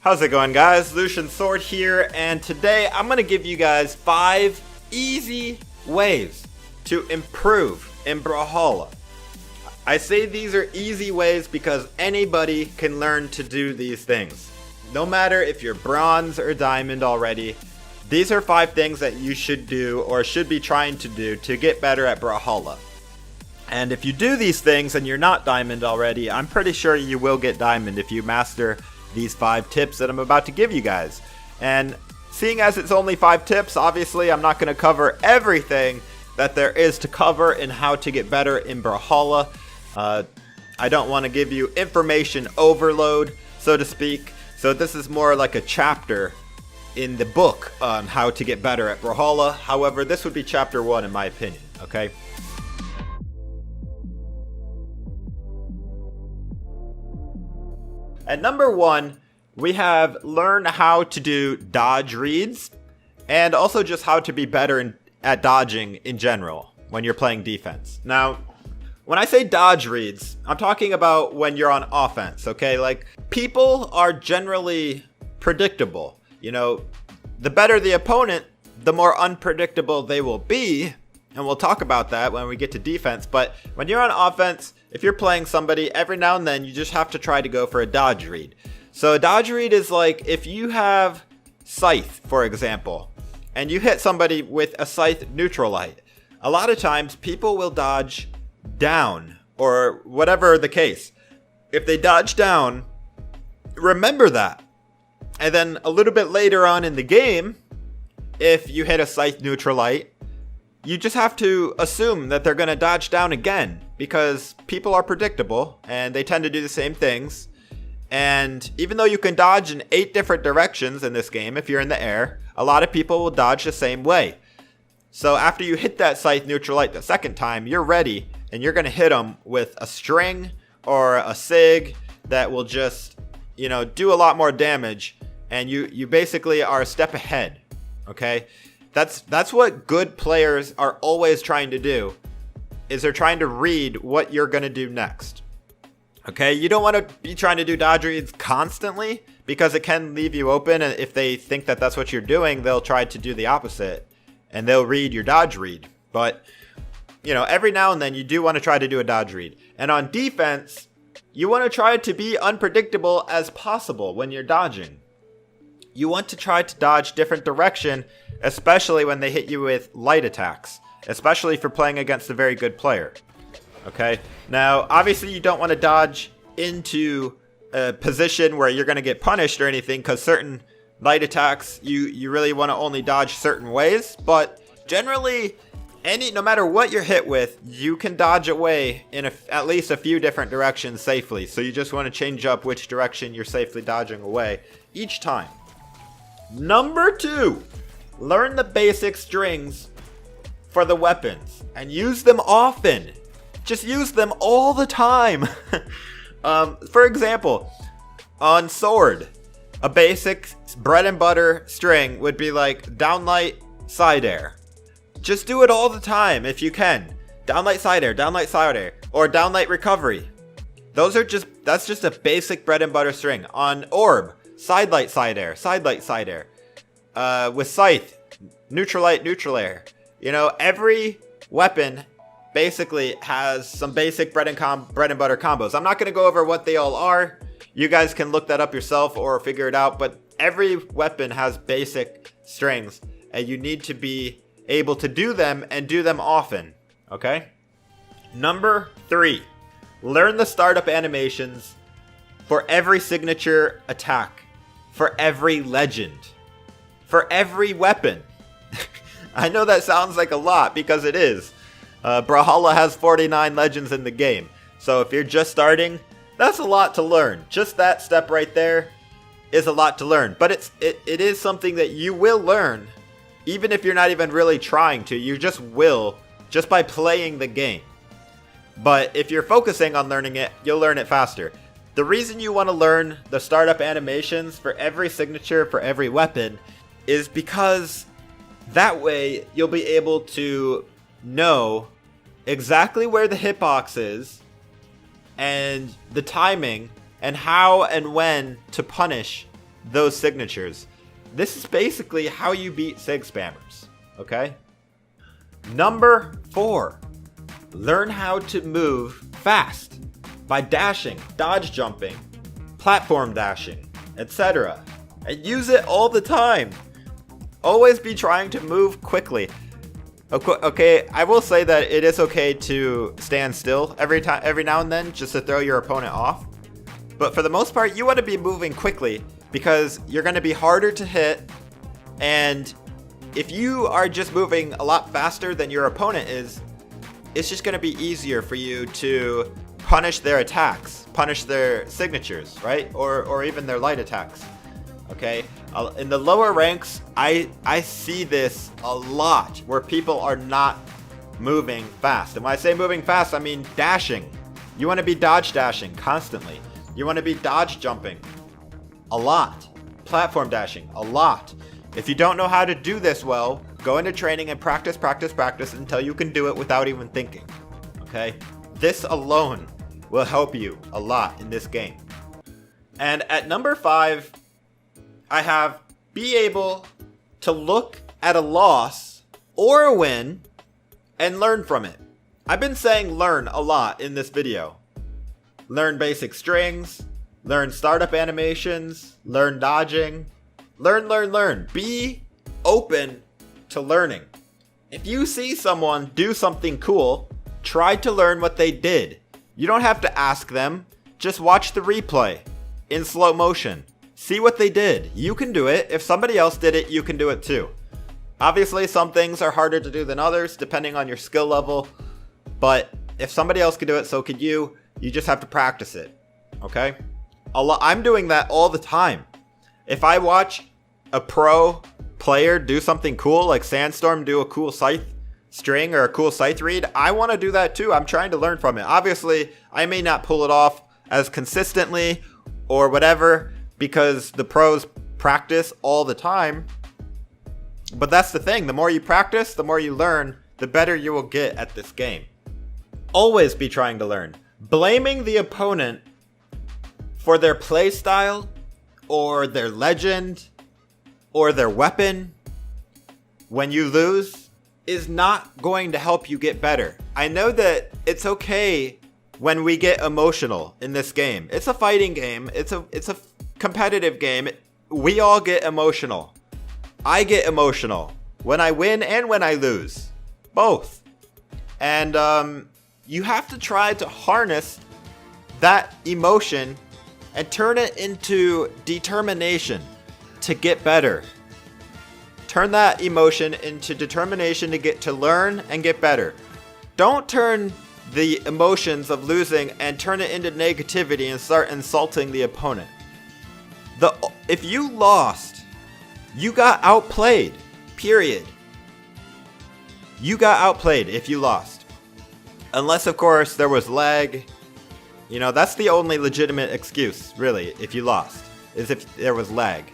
How's it going, guys? Lucian Sword here, and today I'm going to give you guys 5 easy ways to improve in Brawlhalla. I say these are easy ways because anybody can learn to do these things. No matter if you're bronze or diamond already, these are 5 things that you should do or should be trying to do to get better at Brawlhalla. And if you do these things and you're not diamond already, I'm pretty sure you will get diamond if you master these 5 tips that I'm about to give you guys. And seeing as it's only 5 tips, obviously I'm not going to cover everything that there is to cover in how to get better in Brawlhalla. I don't want to give you information overload, so to speak. So this is more like a chapter in the book on how to get better at Brawlhalla. However, this would be chapter 1 in my opinion, okay? At number 1, we have learn how to do dodge reads and also just how to be better at dodging in general when you're playing defense. Now, when I say dodge reads, I'm talking about when you're on offense, okay? Like, people are generally predictable. You know, the better the opponent, the more unpredictable they will be. And we'll talk about that when we get to defense. But when you're on offense, if you're playing somebody, every now and then you just have to try to go for a dodge read. So a dodge read is like if you have Scythe, for example, and you hit somebody with a Scythe neutral light. A lot of times people will dodge down or whatever the case. If they dodge down, remember that. And then a little bit later on in the game, if you hit a Scythe neutral light, you just have to assume that they're going to dodge down again because people are predictable and they tend to do the same things. And even though you can dodge in 8 different directions in this game, if you're in the air, a lot of people will dodge the same way. So after you hit that Scythe neutral light the second time, you're ready and you're going to hit them with a string or a sig that will just, you know, do a lot more damage. And you basically are a step ahead, okay? That's what good players are always trying to do, is they're trying to read what you're going to do next. Okay, you don't want to be trying to do dodge reads constantly because it can leave you open, and if they think that that's what you're doing, they'll try to do the opposite and they'll read your dodge read. But, you know, every now and then you do want to try to do a dodge read. And on defense, you want to try to be unpredictable as possible when you're dodging. You want to try to dodge different direction, especially when they hit you with light attacks, especially for playing against a very good player. Okay, now obviously you don't want to dodge into a position where you're going to get punished or anything, because certain light attacks you really want to only dodge certain ways. But generally, no matter what you're hit with, you can dodge away in at least a few different directions safely. So you just want to change up which direction you're safely dodging away each time. Number 2, learn the basic strings for the weapons and use them often. Just use them all the time. For example, on sword, a basic bread and butter string would be like downlight, side air. Just do it all the time if you can. Downlight, side air, or downlight recovery. That's just a basic bread and butter string. On orb, side light, side air. With Scythe, neutral light, neutral air. You know, every weapon basically has some basic bread and butter combos. I'm not going to go over what they all are. You guys can look that up yourself or figure it out. But every weapon has basic strings, and you need to be able to do them and do them often. Okay? Number 3, learn the startup animations for every signature attack, for every legend, for every weapon. I know that sounds like a lot because it is. Brawlhalla has 49 legends in the game. So if you're just starting, that's a lot to learn. Just that step right there is a lot to learn. But it is something that you will learn even if you're not even really trying to. You just will, just by playing the game. But if you're focusing on learning it, you'll learn it faster. The reason you want to learn the startup animations for every signature, for every weapon, is because that way you'll be able to know exactly where the hitbox is and the timing and how and when to punish those signatures. This is basically how you beat Sig spammers, okay? Number 4, learn how to move fast by dashing, dodge jumping, platform dashing, etc. And use it all the time. Always be trying to move quickly. Okay, I will say that it is okay to stand still every now and then just to throw your opponent off. But for the most part, you want to be moving quickly because you're going to be harder to hit. And if you are just moving a lot faster than your opponent is, it's just going to be easier for you to punish their attacks, punish their signatures, right? Or even their light attacks. Okay, in the lower ranks, I see this a lot where people are not moving fast. And when I say moving fast, I mean dashing. You want to be dodge dashing constantly. You want to be dodge jumping a lot. Platform dashing a lot. If you don't know how to do this well, go into training and practice until you can do it without even thinking. Okay? This alone will help you a lot in this game. And at number 5, I have be able to look at a loss or a win and learn from it. I've been saying learn a lot in this video. Learn basic strings, learn startup animations, learn dodging, learn. Be open to learning. If you see someone do something cool, try to learn what they did. You don't have to ask them, just watch the replay in slow motion. See what they did. You can do it. If somebody else did it, you can do it too. Obviously, some things are harder to do than others, depending on your skill level. But if somebody else could do it, so could you. You just have to practice it. Okay? I'm doing that all the time. If I watch a pro player do something cool, like Sandstorm do a cool scythe string or a cool scythe read, I want to do that too. I'm trying to learn from it. Obviously, I may not pull it off as consistently or whatever, because the pros practice all the time. But that's the thing. The more you practice, the more you learn, the better you will get at this game. Always be trying to learn. Blaming the opponent for their playstyle or their legend or their weapon when you lose is not going to help you get better. I know that it's okay when we get emotional in this game. It's a fighting game. It's a competitive game. We all get emotional. I get emotional when I win and when I lose. Both. And you have to try to harness that emotion and turn it into determination to get better. Turn that emotion into determination to learn and get better. Don't turn the emotions of losing and turn it into negativity and start insulting the opponent. If you lost, you got outplayed. Period. You got outplayed if you lost. Unless, of course, there was lag. You know, that's the only legitimate excuse, really, if you lost, is if there was lag.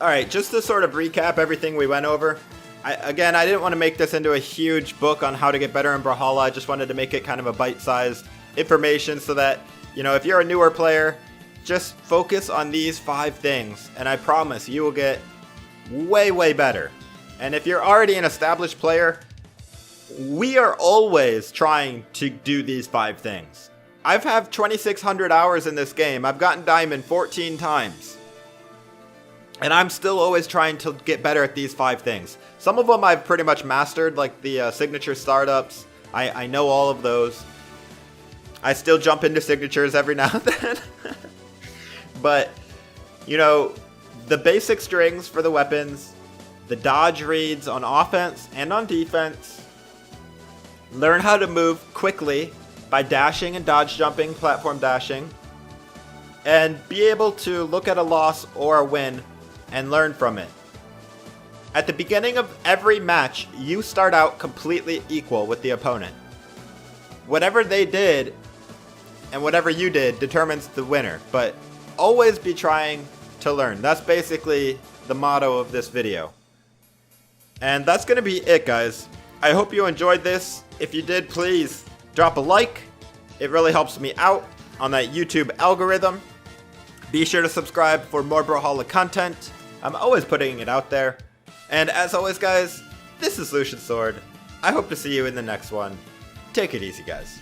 Alright, just to sort of recap everything we went over. I didn't want to make this into a huge book on how to get better in Brawlhalla. I just wanted to make it kind of a bite-sized information so that, you know, if you're a newer player, just focus on these 5 things, and I promise you will get way better. And if you're already an established player, we are always trying to do these 5 things. I've had 2,600 hours in this game. I've gotten diamond 14 times. And I'm still always trying to get better at these 5 things. Some of them I've pretty much mastered, like the signature startups. I know all of those. I still jump into signatures every now and then. But, you know, the basic strings for the weapons, the dodge reads on offense and on defense, learn how to move quickly by dashing and dodge jumping, platform dashing, and be able to look at a loss or a win and learn from it. At the beginning of every match, you start out completely equal with the opponent. Whatever they did and whatever you did determines the winner, but always be trying to learn. That's basically the motto of this video. And that's going to be it, guys. I hope you enjoyed this. If you did, please drop a like. It really helps me out on that YouTube algorithm. Be sure to subscribe for more Brawlhalla content. I'm always putting it out there. And as always, guys, this is Lucian Sword. I hope to see you in the next one. Take it easy, guys.